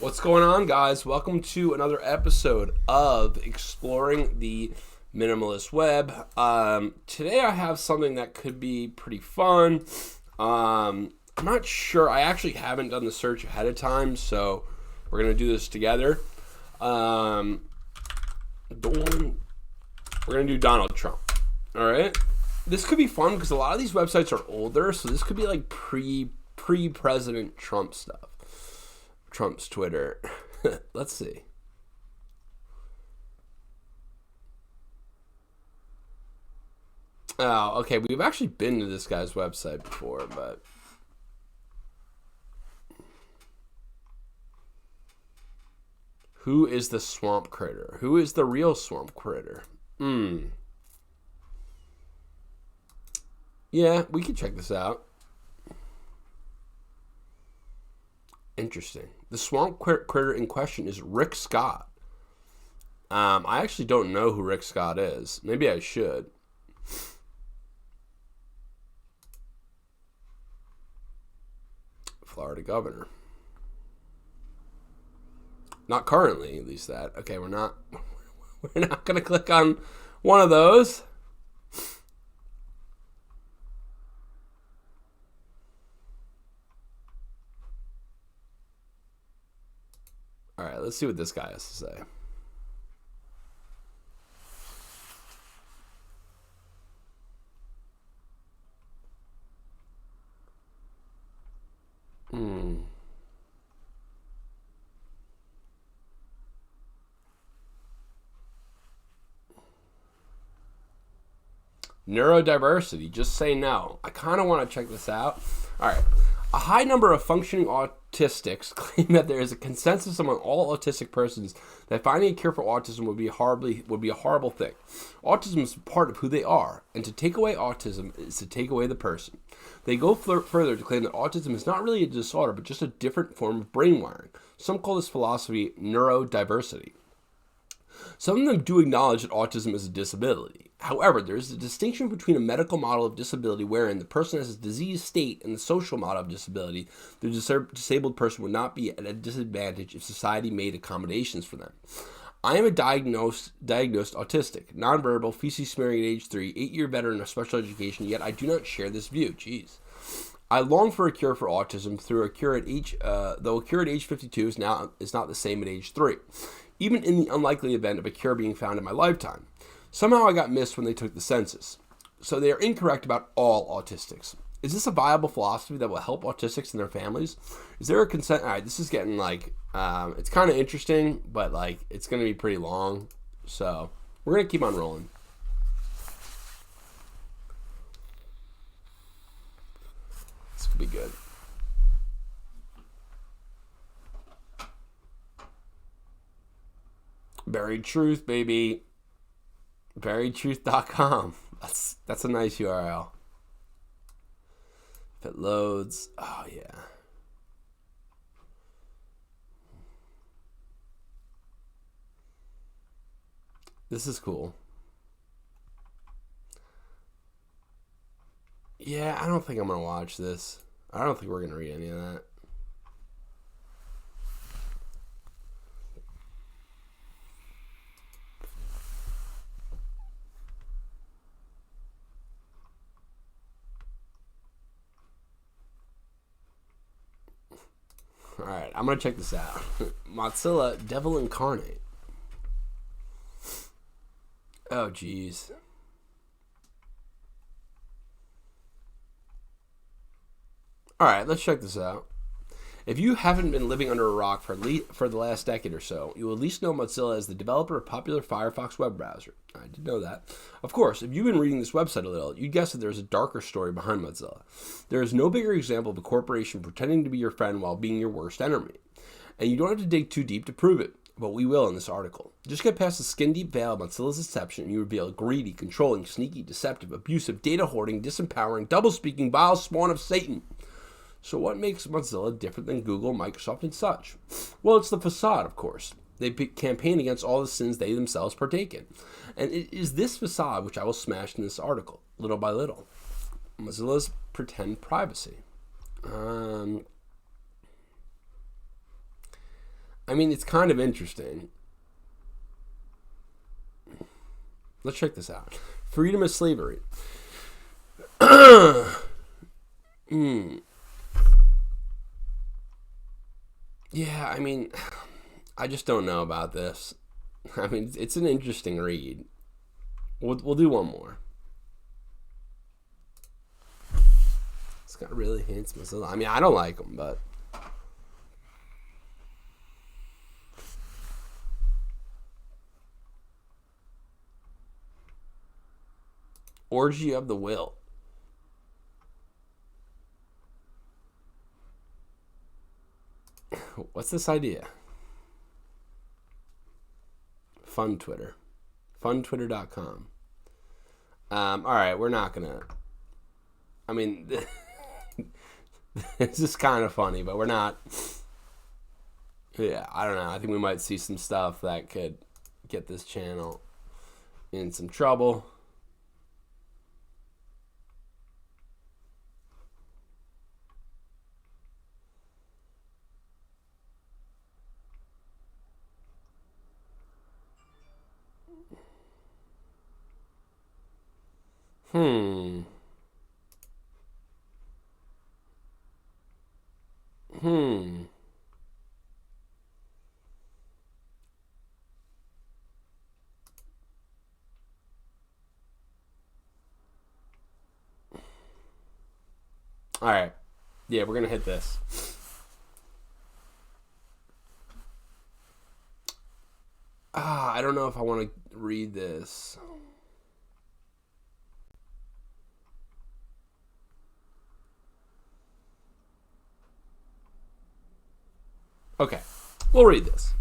What's going on, guys? Welcome to another episode of Exploring the Minimalist Web. Today I have something that could be pretty fun. I'm not sure. I actually haven't done the search ahead of time, so we're going to do this together. We're going to do Donald Trump. All right? This could be fun because a lot of these websites are older, so this could be like pre-President Trump stuff. Trump's Twitter. Let's see. Oh, okay. We've actually been to this guy's website before, but who is the swamp critter? Who is the real swamp critter? Yeah, we can check this out. Interesting. The swamp critter in question is Rick Scott. I actually don't know who Rick Scott is. Maybe I should. Florida governor. Not currently, at least that. Okay, we're not going to click on one of those. All right, let's see what this guy has to say. Neurodiversity, just say no. I kind of want to check this out. All right. A high number of functioning autistics claim that there is a consensus among all autistic persons that finding a cure for autism would be a horrible thing. Autism is part of who they are, and to take away autism is to take away the person. They go further to claim that autism is not really a disorder, but just a different form of brain wiring. Some call this philosophy neurodiversity. Some of them do acknowledge that autism is a disability. However, there is a distinction between a medical model of disability wherein the person has a diseased state and the social model of disability. The disabled person would not be at a disadvantage if society made accommodations for them. I am a diagnosed autistic, nonverbal, feces smearing at age 3, 8-year veteran of special education, yet I do not share this view. Jeez. I long for a cure for autism though a cure at age 52 is not the same at age 3. Even in the unlikely event of a cure being found in my lifetime. Somehow I got missed when they took the census. So they are incorrect about all autistics. Is this a viable philosophy that will help autistics and their families? Is there a consent? All right, this is getting like, it's kind of interesting, but like, it's going to be pretty long. So we're going to keep on rolling. This could be good. Buried Truth, baby. BuriedTruth.com. That's a nice URL. If it loads, oh yeah. This is cool. Yeah, I don't think I'm gonna watch this. I don't think we're gonna read any of that. Alright, I'm going to check this out. Mozilla Devil Incarnate. Oh, jeez. Alright, let's check this out. If you haven't been living under a rock for the last decade or so, you will at least know Mozilla as the developer of popular Firefox web browser. I did know that. Of course, if you've been reading this website a little, you'd guess that there's a darker story behind Mozilla. There is no bigger example of a corporation pretending to be your friend while being your worst enemy. And you don't have to dig too deep to prove it, but we will in this article. Just get past the skin-deep veil of Mozilla's deception and you reveal a greedy, controlling, sneaky, deceptive, abusive, data-hoarding, disempowering, double-speaking, vile spawn of Satan. So what makes Mozilla different than Google, Microsoft, and such? Well, it's the facade, of course. They campaign against all the sins they themselves partake in. And it is this facade which I will smash in this article, little by little. Mozilla's pretend privacy. I mean, it's kind of interesting. Let's check this out. Freedom of slavery. Yeah, I mean, I just don't know about this. I mean, it's an interesting read. We'll do one more. It's got really handsome. I mean, I don't like them, but Orgy of the Will. What's this idea? Fun Twitter. Funtwitter.com. All right, we're not gonna. I mean, this is kind of funny, but we're not. Yeah, I don't know. I think we might see some stuff that could get this channel in some trouble. All right. Yeah, we're going to hit this. I don't know if I want to read this. Okay, we'll read this.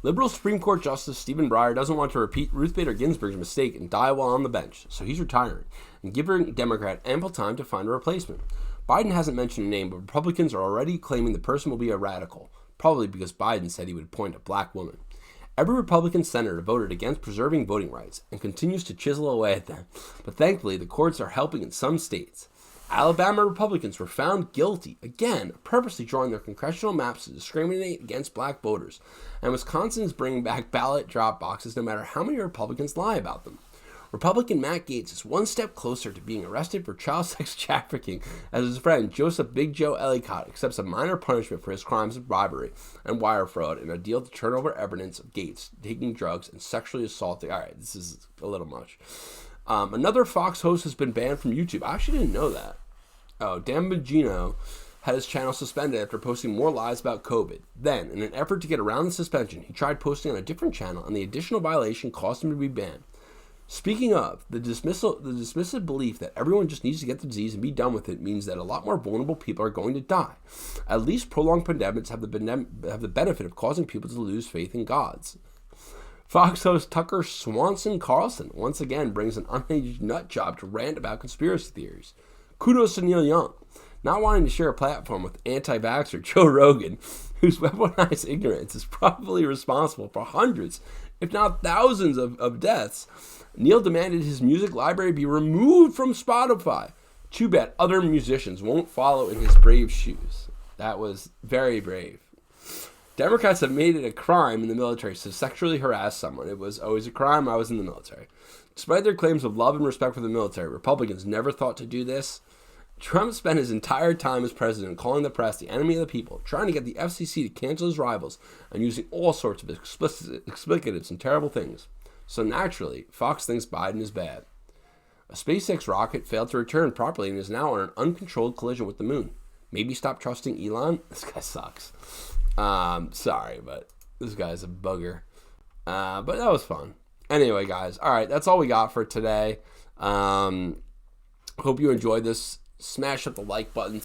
Liberal Supreme Court Justice Stephen Breyer doesn't want to repeat Ruth Bader Ginsburg's mistake and die while on the bench, so he's retiring and giving Democrat ample time to find a replacement. Biden hasn't mentioned a name, but Republicans are already claiming the person will be a radical, probably because Biden said he would appoint a black woman. Every Republican senator voted against preserving voting rights and continues to chisel away at them, but thankfully the courts are helping in some states. Alabama Republicans were found guilty, again, of purposely drawing their congressional maps to discriminate against black voters. And Wisconsin is bringing back ballot drop boxes no matter how many Republicans lie about them. Republican Matt Gaetz is one step closer to being arrested for child sex trafficking as his friend Joseph Big Joe Ellicott accepts a minor punishment for his crimes of bribery and wire fraud in a deal to turn over evidence of Gaetz taking drugs and sexually assaulting. All right, this is a little much. Another Fox host has been banned from YouTube. I actually didn't know that. Oh, Dan Bongino had his channel suspended after posting more lies about COVID. Then, in an effort to get around the suspension, he tried posting on a different channel, and the additional violation caused him to be banned. Speaking of, the dismissive belief that everyone just needs to get the disease and be done with it means that a lot more vulnerable people are going to die. At least prolonged pandemics have the benefit of causing people to lose faith in gods. Fox host Tucker Swanson Carlson once again brings an unhinged nut job to rant about conspiracy theories. Kudos to Neil Young, not wanting to share a platform with anti-vaxxer Joe Rogan, whose weaponized ignorance is probably responsible for hundreds, if not thousands of deaths. Neil demanded his music library be removed from Spotify. Too bad other musicians won't follow in his brave shoes. That was very brave. Democrats have made it a crime in the military to sexually harass someone. It was always a crime. I was in the military. Despite their claims of love and respect for the military, Republicans never thought to do this. Trump spent his entire time as president calling the press the enemy of the people, trying to get the FCC to cancel his rivals, and using all sorts of explicitives and terrible things. So naturally, Fox thinks Biden is bad. A SpaceX rocket failed to return properly and is now on an uncontrolled collision with the moon. Maybe stop trusting Elon? This guy sucks. Sorry, but this guy's a bugger. But that was fun. Anyway, guys, all right, that's all we got for today. Hope you enjoyed this. Smash up the like button.